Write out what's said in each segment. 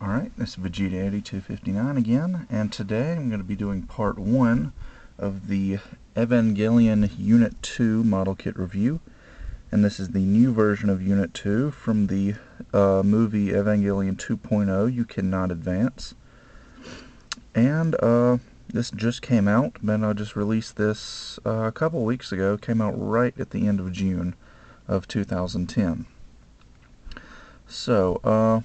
Alright, this is Vegeta8259 again, and today I'm going to be doing part 1 of the Evangelion Unit 2 model kit review. And this is the new version of Unit 2 from the movie Evangelion 2.0, You Cannot Advance. And this just came out, but I just released this a couple weeks ago. Came out right at the end of June of 2010. So,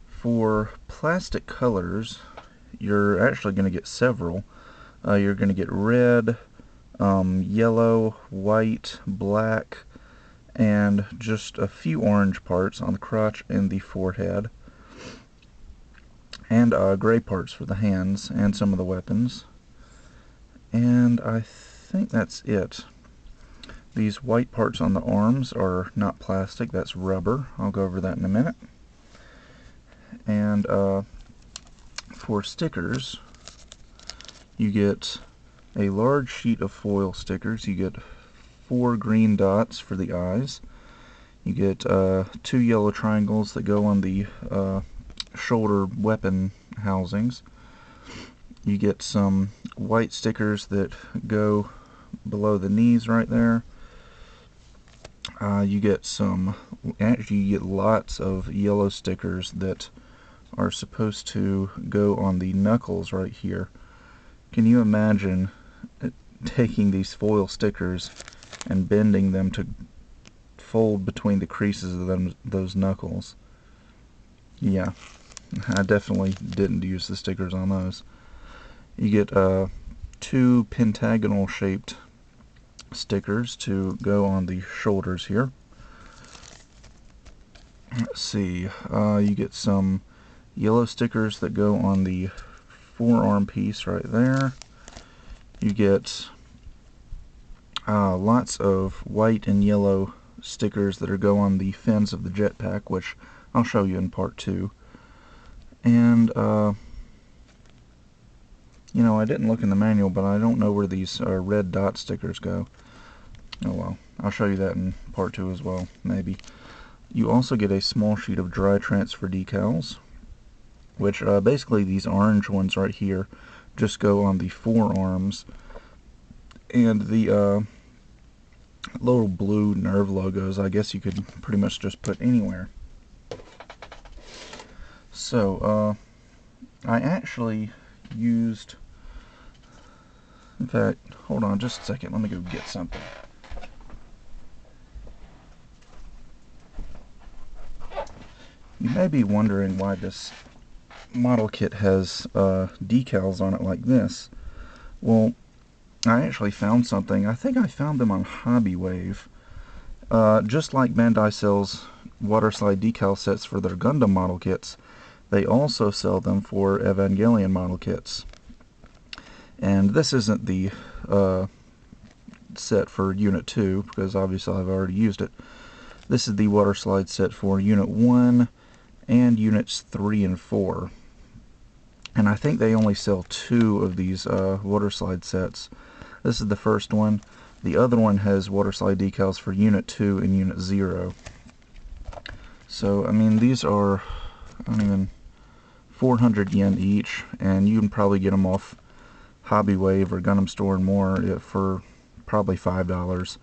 for plastic colors, you're actually going to get several. You're going to get red, yellow, white, black, and just a few orange parts on the crotch and the forehead, and gray parts for the hands and some of the weapons. And I think that's it. These white parts on the arms are not plastic, that's rubber. I'll go over that in a minute. And for stickers, you get a large sheet of foil stickers. You get 4 green dots for the eyes. You get 2 yellow triangles that go on the shoulder weapon housings. You get some white stickers that go below the knees right there. You get lots of yellow stickers that are supposed to go on the knuckles right here. Can you imagine taking these foil stickers and bending them to fold between the creases of those knuckles? Yeah, I definitely didn't use the stickers on those. You get 2 pentagonal shaped stickers to go on the shoulders here. Let's see, you get some yellow stickers that go on the forearm piece right there. You get lots of white and yellow stickers that go on the fins of the jetpack, which I'll show you in part 2. And you know, I didn't look in the manual, but I don't know where these red dot stickers go. Oh well, I'll show you that in part 2 as well, maybe. You also get a small sheet of dry transfer decals, which basically these orange ones right here just go on the forearms, and the little blue nerve logos I guess you could pretty much just put anywhere. So I actually used, in fact, hold on just a second, let me go get something. You may be wondering why this model kit has decals on it like this. Well, I actually found something. I think I found them on Hobby Wave. Just like Bandai sells water slide decal sets for their Gundam model kits, they also sell them for Evangelion model kits. And this isn't the set for Unit 2, because obviously I've already used it. This is the water slide set for Unit 1 and Units 3 and 4. And I think they only sell 2 of these water slide sets. This is the first one. The other one has water slide decals for Unit 2 and Unit 0. So, I mean, these are, 400 yen each, and you can probably get them off Hobby Wave or Gundam Store and more for probably $5.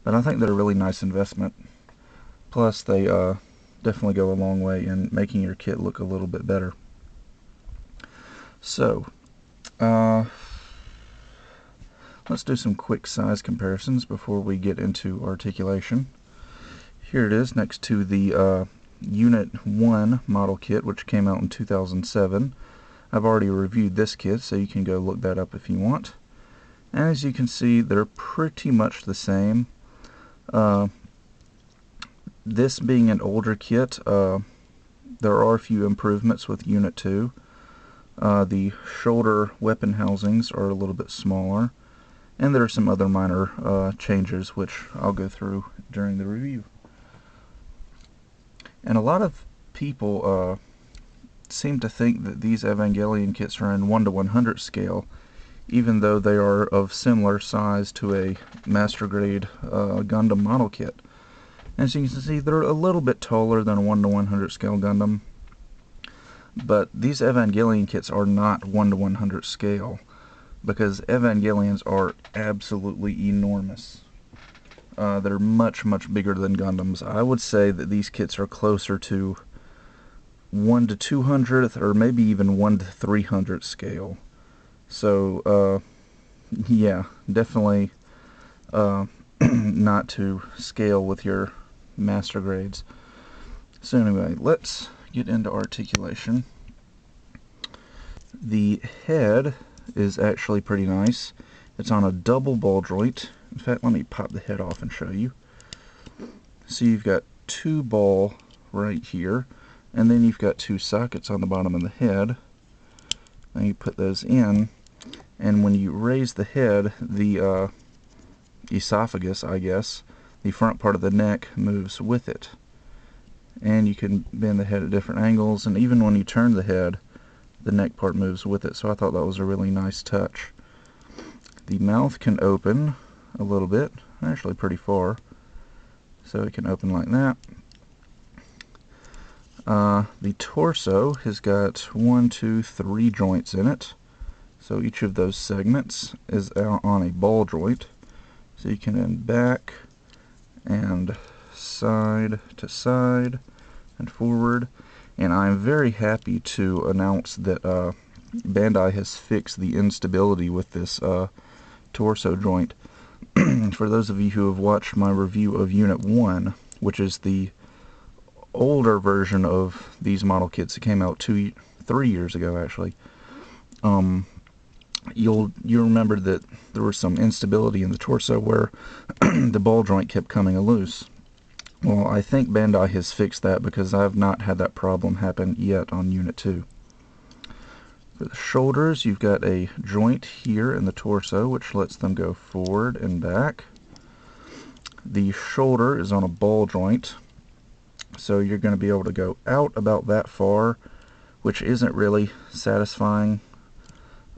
But I think they're a really nice investment. Plus, they definitely go a long way in making your kit look a little bit better. So, let's do some quick size comparisons before we get into articulation. Here it is next to the Unit 1 model kit, which came out in 2007. I've already reviewed this kit, so you can go look that up if you want. And as you can see, they're pretty much the same. This being an older kit, there are a few improvements with Unit 2. The shoulder weapon housings are a little bit smaller, and there are some other minor changes which I'll go through during the review. And a lot of people seem to think that these Evangelion kits are in 1:100 scale, even though they are of similar size to a master grade Gundam model kit. As you can see, they're a little bit taller than a 1:100 scale Gundam, But these Evangelion kits are not 1 to 100 scale, because Evangelions are absolutely enormous. They're much, much bigger than Gundams. I would say that these kits are closer to 1 to 200th, or maybe even 1 to 300 scale. So, yeah, definitely not to scale with your master grades. So anyway, let's get into articulation. The head is actually pretty nice. It's on a double ball joint. In fact, let me pop the head off and show you. So you've got 2 ball right here, and then you've got 2 sockets on the bottom of the head. Then you put those in, and when you raise the head, the esophagus, I guess, the front part of the neck moves with it. And you can bend the head at different angles, and even when you turn the head, the neck part moves with it. So I thought that was a really nice touch. The mouth can open a little bit, actually pretty far, so it can open like that. The torso has got 1, 2, 3 joints in it, so each of those segments is on a ball joint, so you can bend back and side to side and forward. And I'm very happy to announce that Bandai has fixed the instability with this torso joint. For those of you who have watched my review of Unit 1, which is the older version of these model kits that came out 3 years ago actually, you'll remember that there was some instability in the torso where the ball joint kept coming loose. Well, I think Bandai has fixed that, because I've not had that problem happen yet on Unit 2. For the shoulders, you've got a joint here in the torso, which lets them go forward and back. The shoulder is on a ball joint, so you're going to be able to go out about that far, which isn't really satisfying,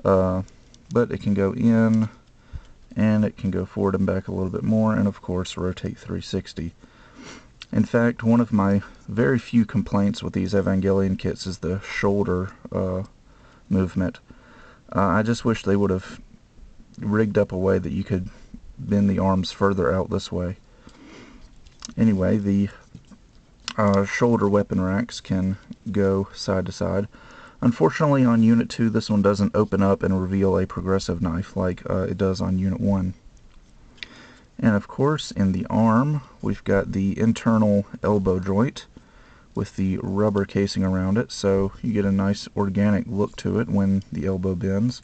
but it can go in, and it can go forward and back a little bit more, and of course rotate 360. In fact, one of my very few complaints with these Evangelion kits is the shoulder movement. I just wish they would have rigged up a way that you could bend the arms further out this way. Anyway, the shoulder weapon racks can go side to side. Unfortunately, on Unit 2, this one doesn't open up and reveal a progressive knife like it does on Unit 1. And of course, in the arm, we've got the internal elbow joint with the rubber casing around it, so you get a nice organic look to it when the elbow bends.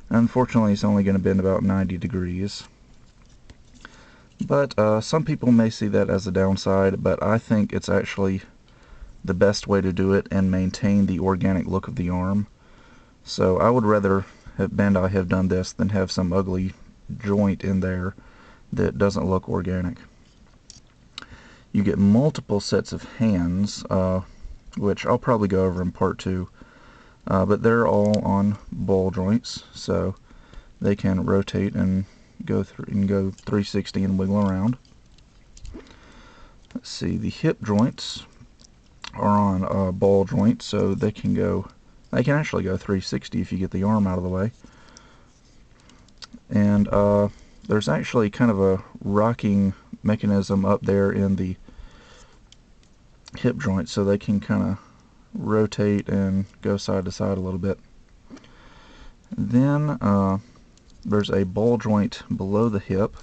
Unfortunately, it's only going to bend about 90 degrees. But some people may see that as a downside, but I think it's actually the best way to do it and maintain the organic look of the arm. So I would rather have Bandai have done this than have some ugly joint in there that doesn't look organic. You get multiple sets of hands, which I'll probably go over in part 2, but they're all on ball joints, so they can rotate and go 360 and wiggle around. Let's see, the hip joints are on a ball joint, so they can actually go 360 if you get the arm out of the way. And there's actually kind of a rocking mechanism up there in the hip joint, so they can kind of rotate and go side to side a little bit. Then there's a ball joint below the hip,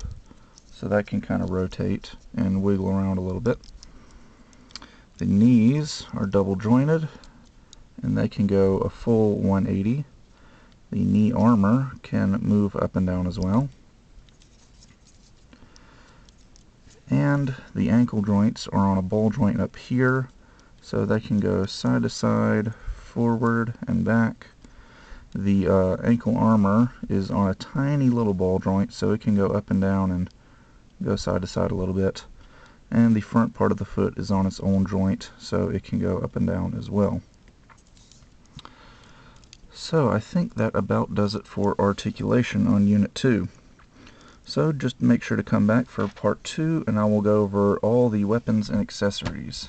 so that can kind of rotate and wiggle around a little bit. The knees are double jointed, and they can go a full 180. The knee armor can move up and down as well. And the ankle joints are on a ball joint up here, so they can go side to side, forward and back. The ankle armor is on a tiny little ball joint, so it can go up and down and go side to side a little bit. And the front part of the foot is on its own joint, so it can go up and down as well. So I think that about does it for articulation on Unit 2. So just make sure to come back for part 2, and I will go over all the weapons and accessories.